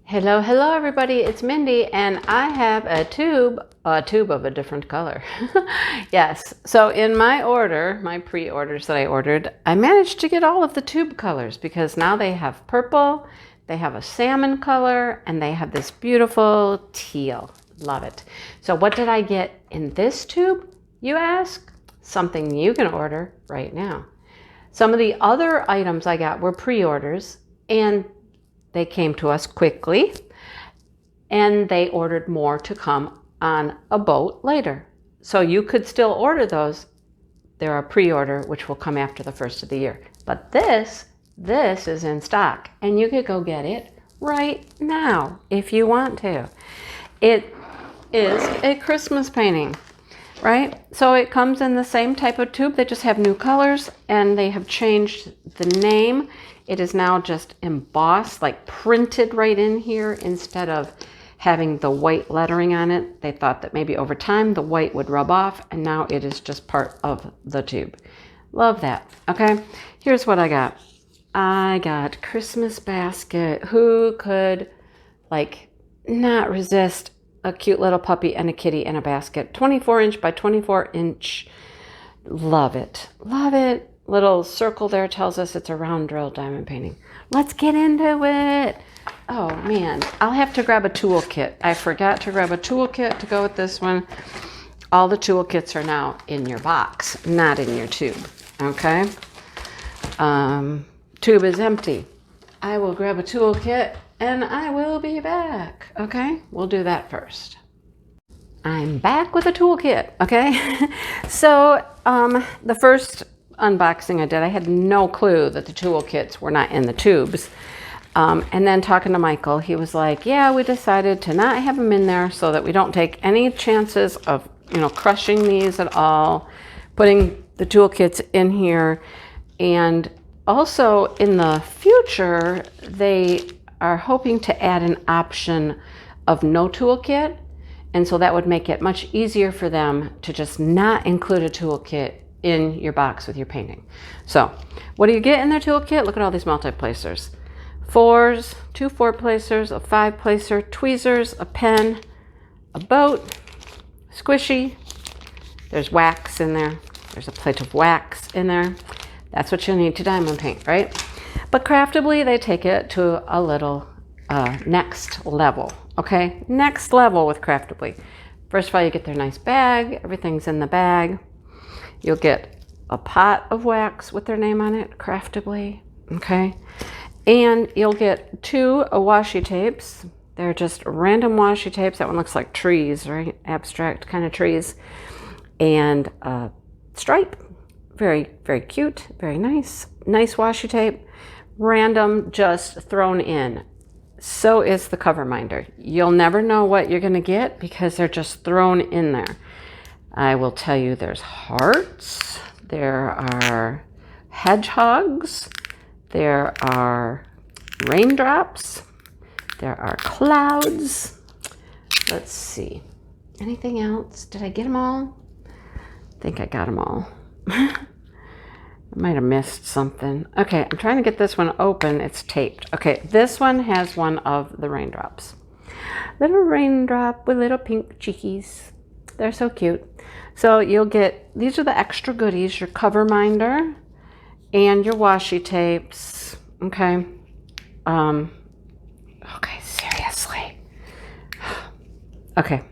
Hello, hello everybody, it's Mindy and I have a tube of a different color. Yes, so in my order, my pre-orders that I ordered, I managed to get all of the tube colors because now they have purple, they have a salmon color, and they have this beautiful teal. Love it. So what did I get in this tube, you ask? Something you can order right now. Some of the other items I got were pre-orders and they came to us quickly, and they ordered more to come on a boat later. So you could still order those. They're a pre-order, which will come after the first of the year. But this is in stock, and you could go get it right now if you want to. It is a Christmas painting, right? So it comes in the same type of tube. They just have new colors, and they have changed the name. It is now just embossed, like printed right in here instead of having the white lettering on it. They thought that maybe over time the white would rub off, and now it is just part of the tube. Love that. Okay, here's what I got. I got Christmas basket. Who could not resist a cute little puppy and a kitty in a basket? 24-inch by 24-inch. Love it. Love it. Little circle there tells us it's a round drill diamond painting. Let's get into it. Oh man, I'll have to grab a toolkit. I forgot to grab a toolkit to go with this one. All the toolkits are now in your box, not in your tube. Okay. Tube is empty. I will grab a toolkit and I will be back. Okay, we'll do that first. I'm back with a toolkit. Okay. So the first unboxing I did, I had no clue that the toolkits were not in the tubes. And then talking to Michael, he was like, yeah, we decided to not have them in there so that we don't take any chances of, crushing these at all, putting the toolkits in here. And also in the future, they are hoping to add an option of no toolkit. And so that would make it much easier for them to just not include a toolkit in your box with your painting. So what do you get in their toolkit? Look at all these multi-placers. 4s, 2 4-placers, a 5-placer, tweezers, a pen, a boat, squishy. There's wax in there. There's a plate of wax in there. That's what you'll need to diamond paint, right? But Craftibly, they take it to a little next level, okay? Next level with Craftibly. First of all, you get their nice bag. Everything's in the bag. You'll get a pot of wax with their name on it, Craftibly, okay? And you'll get 2 washi tapes. They're just random washi tapes. That one looks like trees, right? Abstract kind of trees. And a stripe. Very, very cute. Very nice. Nice washi tape. Random, just thrown in. So is the cover minder. You'll never know what you're going to get because they're just thrown in there. I will tell you there's hearts, there are hedgehogs, there are raindrops, there are clouds. Let's see. Anything else? Did I get them all? I think I got them all. I might have missed something. Okay, I'm trying to get this one open. It's taped. Okay, this one has one of the raindrops. Little raindrop with little pink cheekies. They're so cute. So you'll get, these are the extra goodies, your cover minder and your washi tapes. Okay. Okay, seriously. Okay.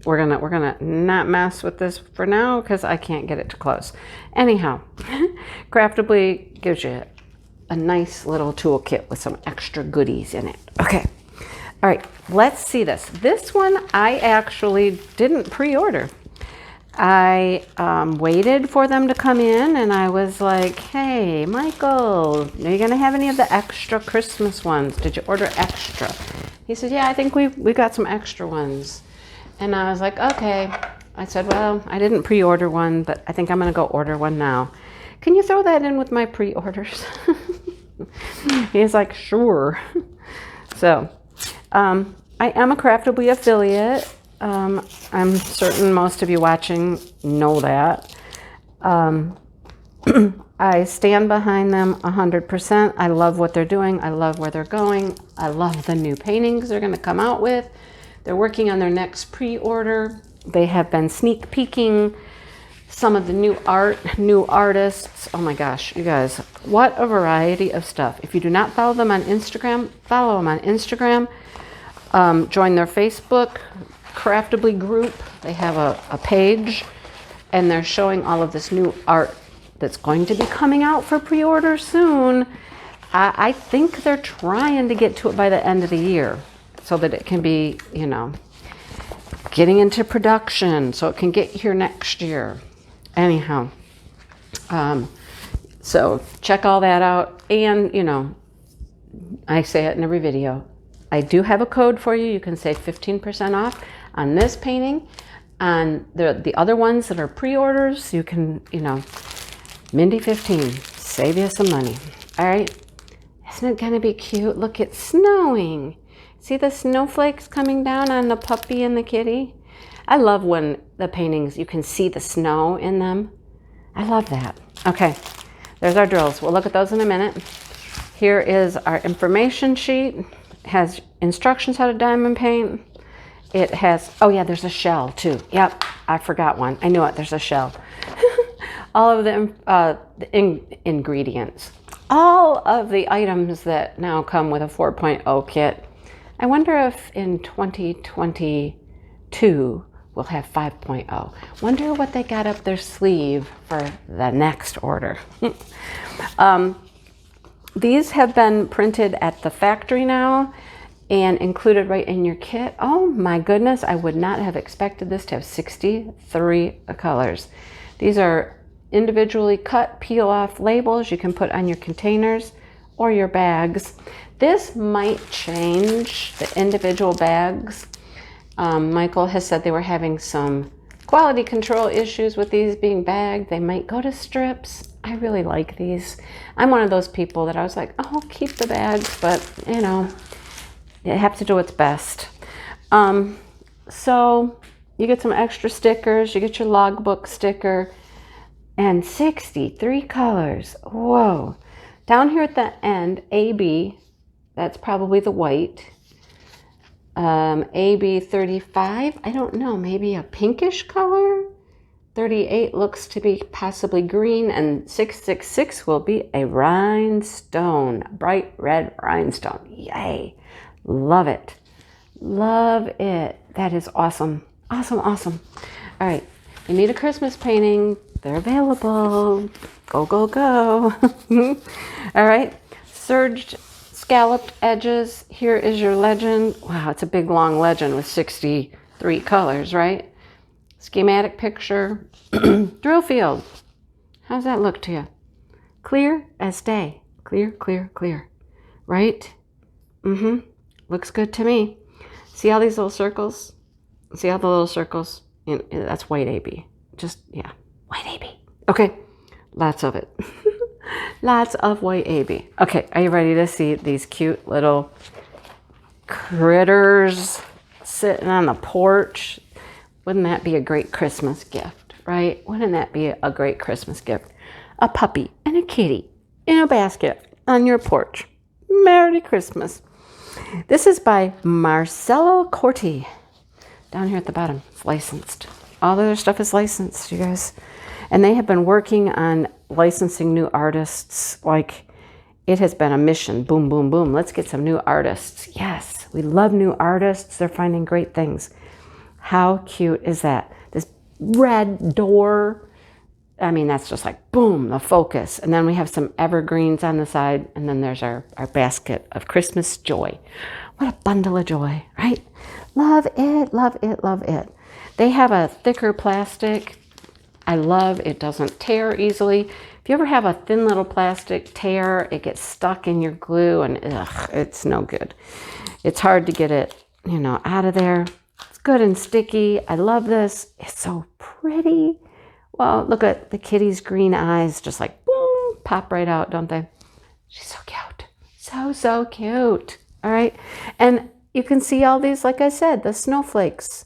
We're gonna not mess with this for now because I can't get it to close. Anyhow, Craftibly gives you a nice little toolkit with some extra goodies in it. Okay. All right, let's see this. This one I actually didn't pre-order. I waited for them to come in and I was like, hey, Michael, are you gonna have any of the extra Christmas ones? Did you order extra? He said, yeah, I think we got some extra ones. And I was like, okay. I said, well, I didn't pre-order one, but I think I'm gonna go order one now. Can you throw that in with my pre-orders? He's like, sure. So, I am a Craftibly affiliate. I'm certain most of you watching know that. I stand behind them 100%. I love what they're doing. I love where they're going. I love the new paintings they're going to come out with. They're working on their next pre-order. They have been sneak peeking some of the new artists. Oh my gosh, you guys, what a variety of stuff. If you do not follow them on Instagram, follow them on Instagram. Join their Facebook Craftibly group. They have a page, and they're showing all of this new art that's going to be coming out for pre-order soon. I think they're trying to get to it by the end of the year so that it can be, you know, getting into production so it can get here next year. Anyhow, so check all that out. And, you know, I say it in every video, I do have a code for you. You can save 15% off on this painting. On the other ones that are pre-orders, you can, you know, Mindy 15, save you some money. All right, isn't it gonna be cute? Look, it's snowing. See the snowflakes coming down on the puppy and the kitty? I love when the paintings, you can see the snow in them. I love that. Okay, there's our drills. We'll look at those in a minute. Here is our information sheet. It has instructions how to diamond paint. It has, oh yeah, there's a shell too. Yep, I forgot one. I knew it, there's a shell. All of the ingredients. All of the items that now come with a 4.0 kit. I wonder if in 2022 we'll have 5.0. Wonder what they got up their sleeve for the next order. These have been printed at the factory now and included right in your kit. Oh my goodness, I would not have expected this to have 63 colors. These are individually cut, peel off labels you can put on your containers or your bags. This might change the individual bags. Michael has said they were having some quality control issues with these being bagged. They might go to strips. I really like these. I'm one of those people that I was like, oh, keep the bags, but you know, you have to do what's best. So you get some extra stickers, you get your logbook sticker, and 63 colors. Whoa. Down here at the end, AB, that's probably the white. AB 35, I don't know, maybe a pinkish color. 38 looks to be possibly green, and 666 will be a rhinestone, bright red rhinestone. Yay. Love it. Love it. That is awesome. Awesome, awesome. All right. You need a Christmas painting. They're available. Go, go, go. All right. Serged scalloped edges. Here is your legend. Wow, it's a big, long legend with 63 colors, right? Schematic picture. Drill field. How's that look to you? Clear as day. Clear, clear, clear. Right? Mm-hmm. Looks good to me. See all these little circles? See all the little circles? That's white AB. Just, yeah, white AB. Okay, lots of it. Lots of white AB. Okay, are you ready to see these cute little critters sitting on the porch? Wouldn't that be a great Christmas gift, right? Wouldn't that be a great Christmas gift? A puppy and a kitty in a basket on your porch. Merry Christmas. This is by Marcello Corti. Down here at the bottom, it's licensed. All the other stuff is licensed, you guys. And they have been working on licensing new artists. Like, it has been a mission. Boom, boom, boom. Let's get some new artists. Yes, we love new artists. They're finding great things. How cute is that? This red door. I mean, that's just like, boom, the focus. And then we have some evergreens on the side. And then there's our basket of Christmas joy. What a bundle of joy, right? Love it, love it, love it. They have a thicker plastic. I love it. Doesn't tear easily. If you ever have a thin little plastic tear, it gets stuck in your glue and ugh, it's no good. It's hard to get it, you know, out of there. It's good and sticky. I love this. It's so pretty. Well, look at the kitty's green eyes, just like boom, pop right out, don't they? She's so cute. So, so cute. All right. And you can see all these, like I said, the snowflakes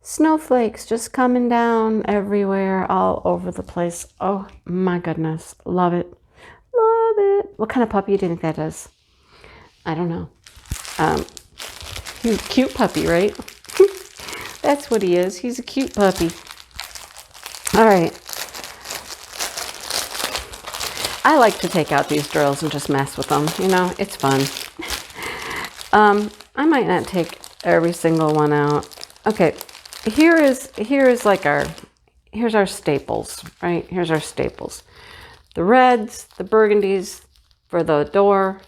snowflakes just coming down everywhere, all over the place. Oh my goodness. Love it. Love it. What kind of puppy do you think that is? I don't know. Cute puppy, right? That's what he is. He's a cute puppy. All right. I like to take out these drills and just mess with them. You know, it's fun. I might not take every single one out. Okay, here's our staples, right? Here's our staples. The reds, the burgundies for the door,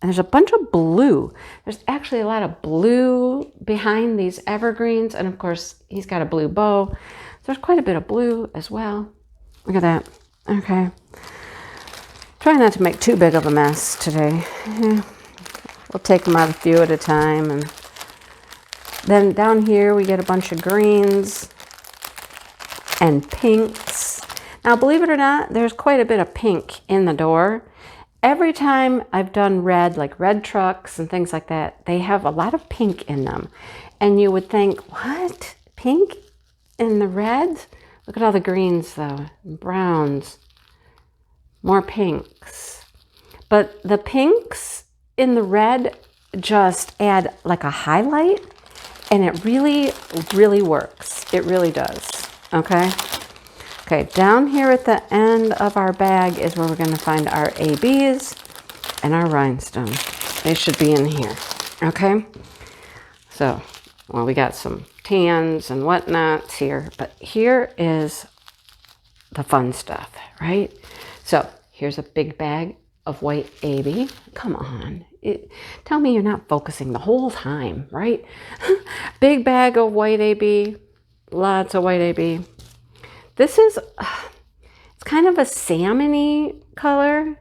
and there's a bunch of blue. There's actually a lot of blue behind these evergreens, and of course, he's got a blue bow. So there's quite a bit of blue as well. Look at that. Okay. Try not to make too big of a mess today. Yeah. We'll take them out a few at a time. And then down here we get a bunch of greens and pinks. Now, believe it or not, there's quite a bit of pink in the door. Every time I've done red, like red trucks and things like that, they have a lot of pink in them. And you would think, what? Pink in the reds? Look at all the greens though, browns, more pinks. But the pinks in the red just add like a highlight, and it really, really works. It really does, okay? Okay, down here at the end of our bag is where we're gonna find our ABs and our rhinestones. They should be in here, okay? So, well, we got some tans and whatnots here, but here is the fun stuff, right? So, here's a big bag of white AB. Come on. Tell me you're not focusing the whole time, right? Big bag of white AB. Lots of white AB. This is, it's kind of a salmon-y color.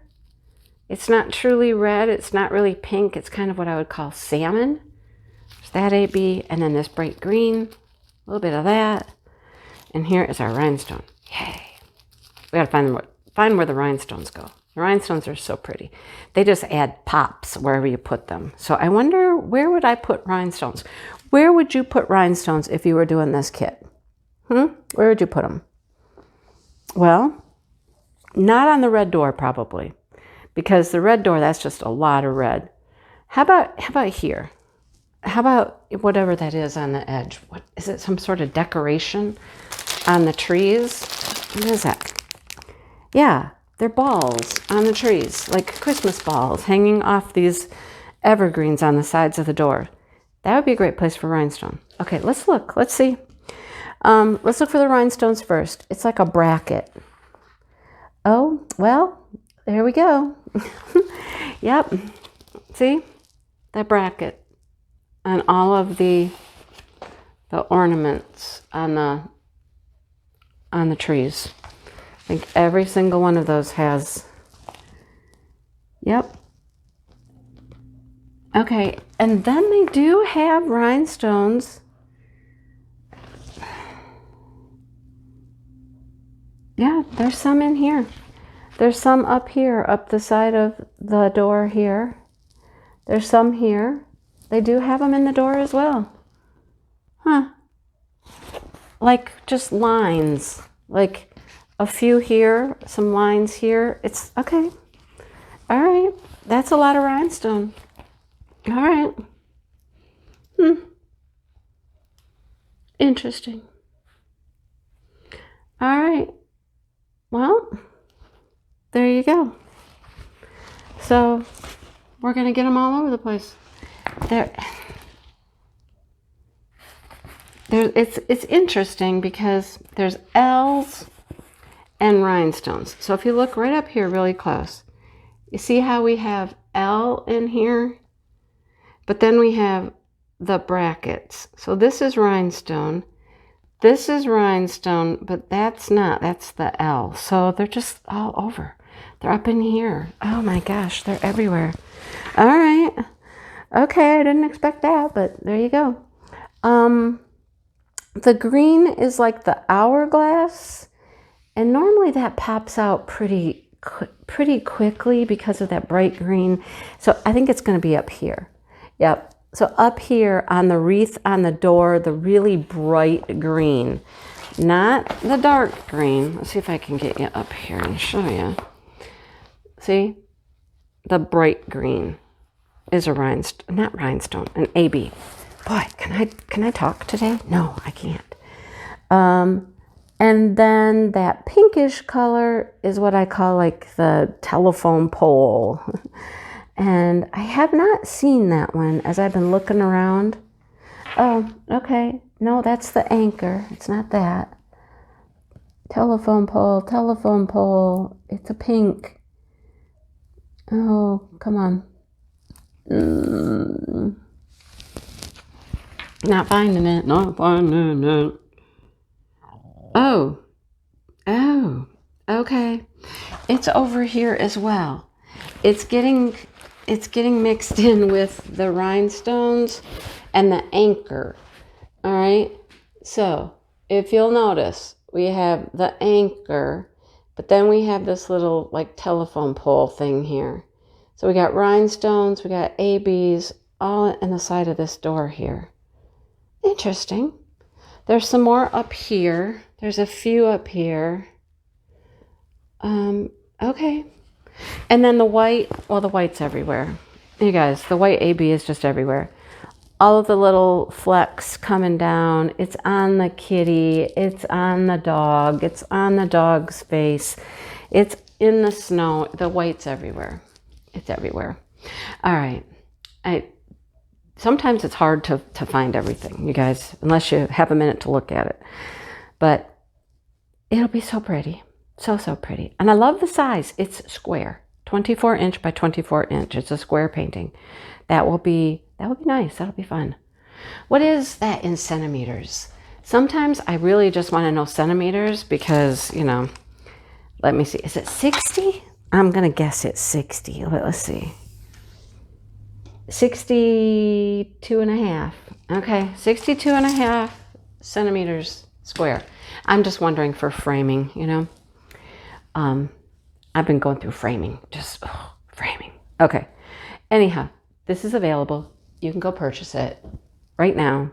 It's not truly red. It's not really pink. It's kind of what I would call salmon. There's that AB, and then this bright green. A little bit of that. And here is our rhinestone. Yay. We gotta find where the rhinestones go. The rhinestones are so pretty. They just add pops wherever you put them. So I wonder, where would I put rhinestones? Where would you put rhinestones if you were doing this kit? Where would you put them? Well, not on the red door probably, because the red door, that's just a lot of red. How about here? How about whatever that is on the edge? What is it? Some sort of decoration on the trees? What is that? Yeah, they're balls on the trees, like Christmas balls hanging off these evergreens on the sides of the door. That would be a great place for rhinestone. Okay, let's look. Let's see. Let's look for the rhinestones first. It's like a bracket. Oh, well, there we go. Yep. See? That bracket on all of the ornaments on the trees. I think every single one of those has. Yep. Okay, and then they do have rhinestones. Yeah, there's some in here. There's some up here, up the side of the door here. There's some here. They do have them in the door as well. Huh. Like just lines. Like a few here, some lines here. It's okay. All right. That's a lot of rhinestone. All right. Interesting. All right. Well, there you go. So we're going to get them all over the place. It's interesting because there's L's and rhinestones. So if you look right up here really close, you see how we have L in here, but then we have the brackets. So this is rhinestone. This is rhinestone, but that's not. That's the L. So they're just all over. They're up in here. Oh my gosh, they're everywhere. All right. Okay, I didn't expect that, but there you go. The green is like the hourglass, and normally that pops out pretty quickly because of that bright green. So I think it's going to be up here. Yep. So up here on the wreath on the door, the really bright green, not the dark green. Let's see if I can get you up here and show you. See? The bright green is a rhinestone, not rhinestone, an AB. Boy, can I talk today? No, I can't. And then that pinkish color is what I call like the telephone pole. And I have not seen that one as I've been looking around. Oh, okay. No, that's the anchor. It's not that. Telephone pole, telephone pole. It's a pink. Oh, come on. Not finding it. Not finding it. Oh, okay. It's over here as well. It's getting mixed in with the rhinestones and the anchor. All right. So if you'll notice, we have the anchor, but then we have this little like telephone pole thing here. So we got rhinestones, we got ABs, all in the side of this door here. Interesting. There's some more up here. There's a few up here. Okay. And then the white, well, the white's everywhere. You guys, the white AB is just everywhere. All of the little flecks coming down. It's on the kitty. It's on the dog. It's on the dog's face. It's in the snow. The white's everywhere. It's everywhere. All right. Sometimes it's hard to find everything, you guys, unless you have a minute to look at it. But it'll be so pretty. So pretty. And I love the size. It's square. 24 inch by 24 inch. It's a square painting. That will be nice. That'll be fun. What is that in centimeters? Sometimes I really just want to know centimeters because, you know, let me see. Is it 60? I'm going to guess it's 60. Let's see. 62 and a half. Okay, 62 and a half centimeters square. I'm just wondering for framing, you know. I've been going through framing, framing. Okay, anyhow, this is available. You can go purchase it right now.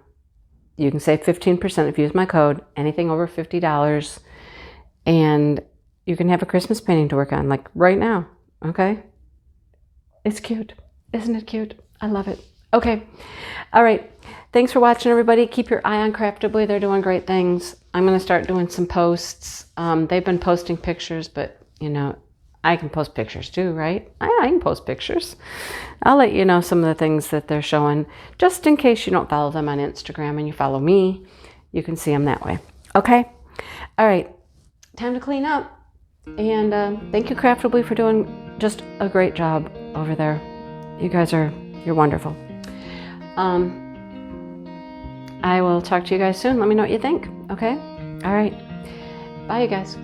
You can save 15% if you use my code, anything over $50. And you can have a Christmas painting to work on, like right now, okay? It's cute. Isn't it cute? I love it. Okay. All right. Thanks for watching, everybody. Keep your eye on Craftibly. They're doing great things. I'm going to start doing some posts. They've been posting pictures, but, you know, I can post pictures too, right? I can post pictures. I'll let you know some of the things that they're showing, just in case you don't follow them on Instagram and you follow me. You can see them that way. Okay? All right. Time to clean up. And thank you, Craftibly, for doing just a great job over there. You guys you're wonderful. I will talk to you guys soon. Let me know what you think. Okay? All right. Bye, you guys.